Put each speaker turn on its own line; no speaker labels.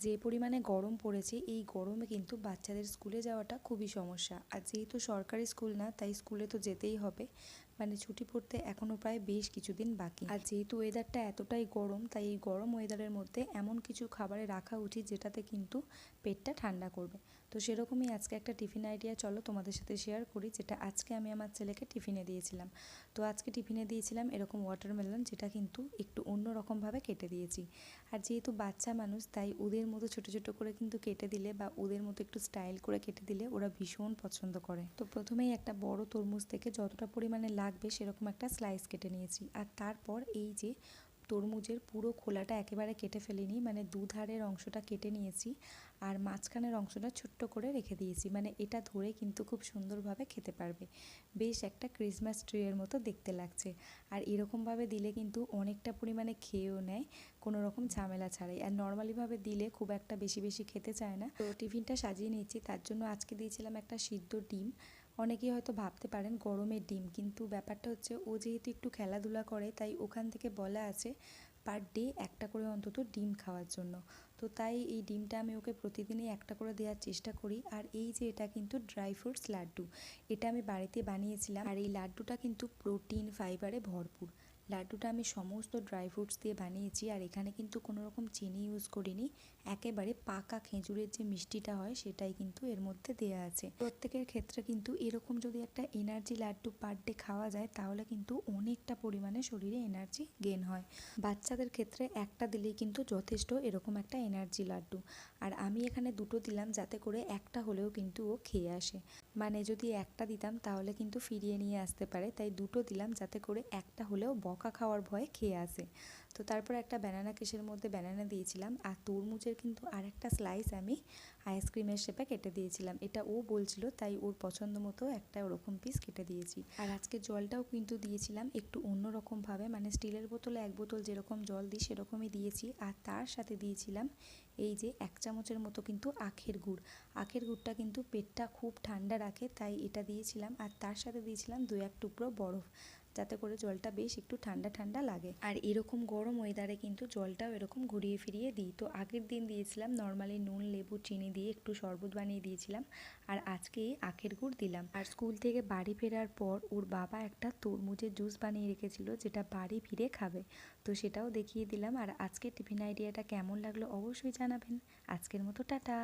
যে পরিমাণে গরম পড়েছে এই গরমে কিন্তু বাচ্চাদের স্কুলে যাওয়াটা খুবই সমস্যা। আর যেহেতু সরকারি স্কুল না, তাই স্কুলে তো যেতেই হবে। মানে ছুটি পড়তে এখনও প্রায় বেশ কিছুদিন বাকি। আর যেহেতু ওয়েদারটা এতটাই গরম, তাই এই গরম ওয়েদারের মধ্যে এমন কিছু খাবারে রাখা উচিত যেটাতে কিন্তু পেটটা ঠান্ডা করবে। তো সেরকমই আজকে একটা টিফিন আইডিয়া চলো তোমাদের সাথে শেয়ার করি, যেটা আজকে আমি আমার ছেলেকে টিফিনে দিয়েছিলাম। তো আজকে টিফিনে দিয়েছিলাম এরকম ওয়াটারমেলন, যেটা কিন্তু একটু অন্যরকমভাবে কেটে দিয়েছি। আর যেহেতু বাচ্চা মানুষ, তাই ওদের মতো ছোটো ছোটো করে কিন্তু কেটে দিলে বা ওদের মতো একটু স্টাইল করে কেটে দিলে ওরা ভীষণ পছন্দ করে। তো প্রথমেই একটা বড় তরমুজ থেকে যতটা পরিমাণে লাগবে সেরকম একটা স্লাইস কেটে নিয়েছি। আর তারপর এই যে তরমুজের পুরো খোলাটা একেবারে কেটে ফেলিনি, মানে দুধারের অংশটা কেটে নিয়েছি আর মাঝখানের অংশটা ছোট্ট করে রেখে দিয়েছি। মানে এটা ধরে কিন্তু খুব সুন্দরভাবে খেতে পারবে। বেশ একটা ক্রিসমাস ট্রিয়ের মতো দেখতে লাগছে। আর এরকমভাবে দিলে কিন্তু অনেকটা পরিমাণে খেয়েও নেয়, কোনো রকম ঝামেলা ছাড়াই। আর নর্মালিভাবে দিলে খুব একটা বেশি বেশি খেতে চায় না। তো টিফিনটা সাজিয়ে নিয়েছি, তার জন্য আজকে দিয়েছিলাম একটা সিদ্ধ ডিম। অনেকেই হয়তো ভাবতে পারেন গরমের ডিম, কিন্তু ব্যাপারটা হচ্ছে ও যেহেতু একটু খেলাধুলা করে, তাই ওখান থেকে বলা আছে পার ডে একটা করে অন্তত ডিম খাওয়ার জন্য। তো তাই এই ডিমটা আমি ওকে প্রতিদিনই একটা করে দেওয়ার চেষ্টা করি। আর এই যে এটা কিন্তু ড্রাই ফ্রুটস লাড্ডু, এটা আমি বাড়িতে বানিয়েছিলাম। আর এই লাড্ডুটা কিন্তু প্রোটিন ফাইবারে ভরপুর। লাড্ডুটা আমি সমস্ত ড্রাই ফ্রুটস দিয়ে বানিয়েছি, আর এখানে কিন্তু কোনো রকম চিনি ইউজ করিনি। একেবারে পাকা খেজুরের যে মিষ্টিটা হয় সেটাই কিন্তু এর মধ্যে দেওয়া আছে। প্রত্যেকের ক্ষেত্রে কিন্তু এরকম যদি একটা এনার্জি লাড্ডু পার ডে খাওয়া যায়, তাহলে কিন্তু অনেকটা পরিমাণে শরীরে এনার্জি গেন হয়। বাচ্চাদের ক্ষেত্রে একটা দিলেই কিন্তু যথেষ্ট এরকম একটা এনার্জি লাড্ডু। আর আমি এখানে দুটো দিলাম যাতে করে একটা হলেও কিন্তু ও খেয়ে আসে। মানে যদি একটা দিতাম তাহলে কিন্তু ফিরিয়ে নিয়ে আসতে পারে, তাই দুটো দিলাম যাতে করে একটা হলেও বকা খাওয়ার ভয়ে খেয়ে আসে। তো তারপর একটা ব্যানানা কেসের মধ্যে ব্যানানা দিয়েছিলাম, আর তরমুজের কিন্তু আরেকটা স্লাইস আমি আইসক্রিমের শেপে কেটে দিয়েছিলাম। এটা ও বলছিল, তাই ওর পছন্দ মতো একটা ওরকম পিস কেটে দিয়েছি। আর আজকে জলটাও কিন্তু দিয়েছিলাম একটু অন্যরকমভাবে, মানে স্টিলের বোতলে এক বোতল যেরকম জল দিই সেরকমই দিয়েছি। আর তার সাথে দিয়েছিলাম এই যে 1 চামচের মতো কিন্তু আখের গুড়। আখের গুড়টা কিন্তু পেটটা খুব ঠান্ডা রাখে, তাই এটা দিয়েছিলাম। আর তার সাথে দিয়েছিলাম 2-1 টুকরো বরফ, যাতে করে জলটা বেশ একটু ঠান্ডা ঠান্ডা লাগে। আর এরকম গরম ওয়েদারে কিন্তু জলটাও এরকম ঘুরিয়ে ফিরিয়ে দিই। তো আগের দিন দিয়েছিলাম নর্মালি নুন লেবু চিনি দিয়ে একটু শরবত বানিয়ে দিয়েছিলাম, আর আজকে আখের গুড় দিলাম। আর স্কুল থেকে বাড়ি ফেরার পর ওর বাবা একটা তরমুজের জুস বানিয়ে রেখেছিল, যেটা বাড়ি ফিরে খাবে। তো সেটাও দেখিয়ে দিলাম। আর আজকে টিফিন আইডিয়াটা কেমন লাগলো অবশ্যই জানাবেন। আজকের মতো টাটা।